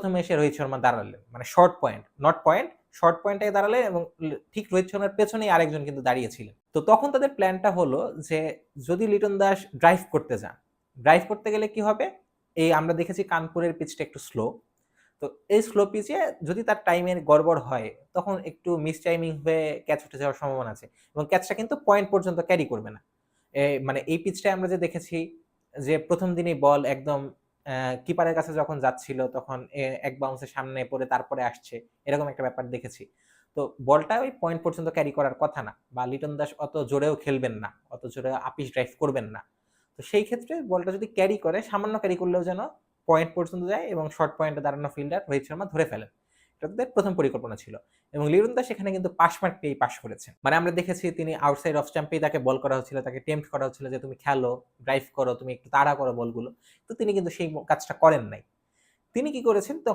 প্রথমে এসে রোহিত শর্মা দাঁড়ালেন, মানে short point, not point, short পয়েন্টে দাঁড়ালেন এবং ঠিক রোহিত শর্মার পেছনেই আরেকজন কিন্তু দাঁড়িয়েছিলেন। তো তখন তাদের প্ল্যানটা হলো যে যদি লিটন দাস ড্রাইভ করতে যান, ড্রাইভ করতে গেলে কি হবে, এই আমরা দেখেছি কানপুরের পিচটা একটু স্লো। তো এই স্লো পিচে যদি তার টাইমের গড়বড় হয় তখন একটু মিস টাইমিং হয়ে ক্যাচ উঠে যাওয়ার সম্ভাবনা আছে এবং ক্যাচটা কিন্তু পয়েন্ট পর্যন্ত ক্যারি করবে না। মানে এই পিচটায় আমরা যে দেখেছি যে প্রথম দিনই বল একদম কিপারের কাছে যখন যাচ্ছিল তখন এক বাউন্সের সামনে পড়ে তারপরে আসছে, এরকম একটা ব্যাপার দেখেছি। তো বলটা ওই পয়েন্ট পর্যন্ত ক্যারি করার কথা না, বা লিটন দাস অত জোরেও খেলবেন না, অত জোরে আপিস ড্রাইভ করবেন না। তো সেই ক্ষেত্রে বলটা যদি ক্যারি করে, সামান্য ক্যারি করলেও যেন পয়েন্ট পর্যন্ত যায় এবং শর্ট পয়েন্টে দাঁড়ানো ফিল্ডার রোহিত শর্মা ধরে ফেলেন। এটা তাদের প্রথম পরিকল্পনা ছিল এবং লিটন দাস সেখানে কিন্তু পাস মার্ক পেয়েই পাস করেছেন। মানে আমরা দেখেছি তিনি আউটসাইড অফ স্টাম্পেই তাকে বল করা হচ্ছিল, তাকে টেম্পট করা হচ্ছিল যে তুমি খেলো, ড্রাইভ করো, তুমি একটু তাড়া করো বলগুলো। তো তিনি কিন্তু সেই কাজটা করেন নাই। তিনি কি করেছেন,